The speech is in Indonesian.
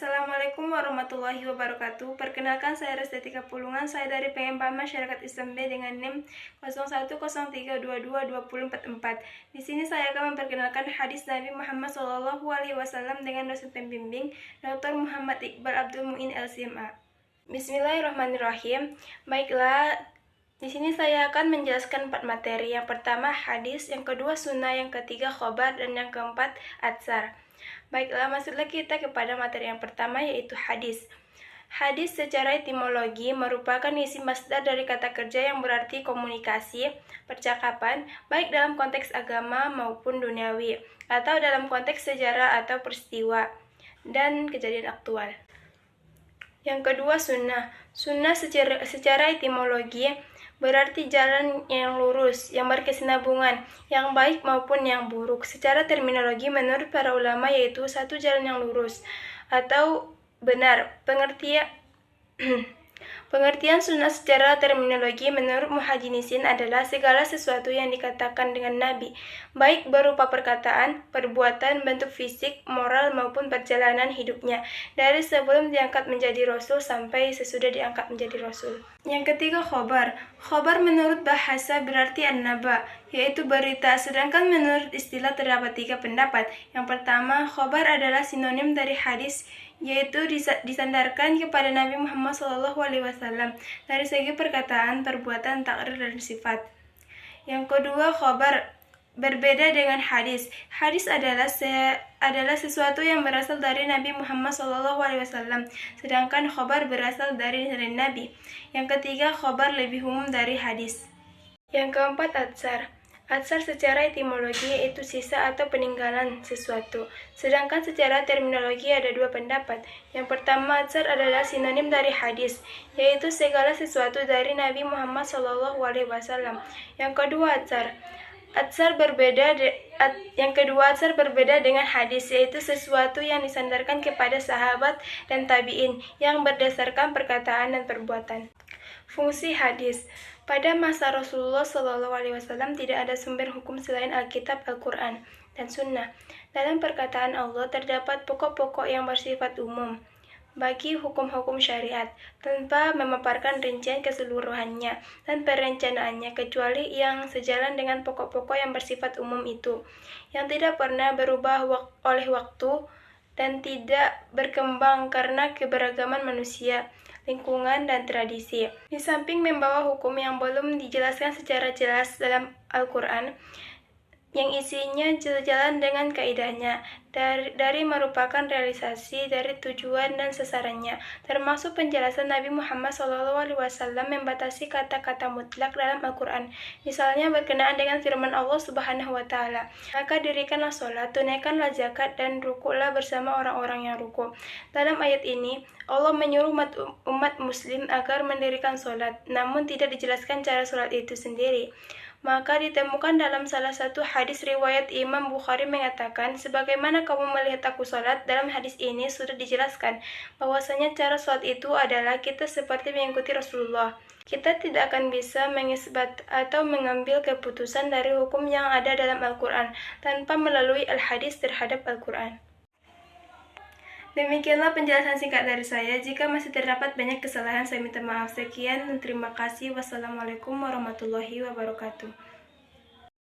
Assalamualaikum warahmatullahi wabarakatuh. Perkenalkan, saya Restetika Pulungan. Saya dari PMPA Masyarakat Islam B dengan NIM 0103222044. Di sini saya akan memperkenalkan hadis Nabi Muhammad SAW dengan dosen pembimbing Dr. Muhammad Iqbal Abdul Muin LCMA. Bismillahirrahmanirrahim. Baiklah, di sini saya akan menjelaskan 4 materi. Yang pertama hadis, yang kedua sunnah, yang ketiga khobar, dan yang keempat atsar. Baiklah, masuklah kita kepada materi yang pertama, yaitu hadis. Hadis secara etimologi merupakan isi masdar dari kata kerja yang berarti komunikasi, percakapan, baik dalam konteks agama maupun duniawi, atau dalam konteks sejarah atau peristiwa dan kejadian aktual. Yang kedua sunnah. Sunnah secara etimologi berarti jalan yang lurus, yang berkesinambungan, yang baik maupun yang buruk. Secara terminologi menurut para ulama yaitu satu jalan yang lurus atau benar. Pengertian sunnah secara terminologi menurut Muhajjinisin adalah segala sesuatu yang dikatakan dengan Nabi, baik berupa perkataan, perbuatan, bentuk fisik, moral maupun perjalanan hidupnya, dari sebelum diangkat menjadi Rasul sampai sesudah diangkat menjadi Rasul. Yang ketiga khobar. Khobar menurut bahasa berarti an-naba, yaitu berita, sedangkan menurut istilah terdapat 3 pendapat. Yang pertama, khobar adalah sinonim dari hadis, yaitu disandarkan kepada Nabi Muhammad SAW dari segi perkataan, perbuatan, takrir, dan sifat. Yang kedua, khobar berbeda dengan hadis. Hadis adalah sesuatu yang berasal dari Nabi Muhammad SAW, sedangkan khobar berasal dari Nabi. Yang ketiga, khobar lebih umum dari hadis. Yang keempat, atsar. Atsar secara etimologi yaitu sisa atau peninggalan sesuatu. Sedangkan secara terminologi ada 2 pendapat. Yang pertama, atsar adalah sinonim dari hadis, yaitu segala sesuatu dari Nabi Muhammad SAW. Yang kedua, atsar. Atsar berbeda dengan hadis, yaitu sesuatu yang disandarkan kepada sahabat dan tabi'in yang berdasarkan perkataan dan perbuatan. Fungsi hadis. Pada masa Rasulullah SAW tidak ada sumber hukum selain Alkitab, Al-Quran, dan Sunnah. Dalam perkataan Allah terdapat pokok-pokok yang bersifat umum bagi hukum-hukum syariat, tanpa memaparkan rincian keseluruhannya dan perencanaannya, kecuali yang sejalan dengan pokok-pokok yang bersifat umum itu, yang tidak pernah berubah oleh waktu dan tidak berkembang karena keberagaman manusia, lingkungan, dan tradisi. Di samping membawa hukum yang belum dijelaskan secara jelas dalam Al-Quran, yang isinya sejalan dengan kaidahnya, dari merupakan realisasi dari tujuan dan sasarannya, termasuk penjelasan Nabi Muhammad SAW membatasi kata-kata mutlak dalam Al-Quran, misalnya berkenaan dengan firman Allah Subhanahu wa Ta'ala, maka dirikanlah sholat, tunaikanlah zakat, dan rukuklah bersama orang-orang yang rukuk. Dalam ayat ini, Allah menyuruh umat muslim agar mendirikan sholat, namun tidak dijelaskan cara sholat itu sendiri. Maka ditemukan dalam salah satu hadis riwayat Imam Bukhari mengatakan, sebagaimana kamu melihat aku sholat, dalam hadis ini sudah dijelaskan bahwasanya cara sholat itu adalah kita seperti mengikuti Rasulullah. Kita tidak akan bisa mengisbat atau mengambil keputusan dari hukum yang ada dalam Al-Quran tanpa melalui al-hadis terhadap Al-Quran. Demikianlah penjelasan singkat dari saya. Jika masih terdapat banyak kesalahan, saya minta maaf. Sekian dan terima kasih. Wassalamualaikum warahmatullahi wabarakatuh.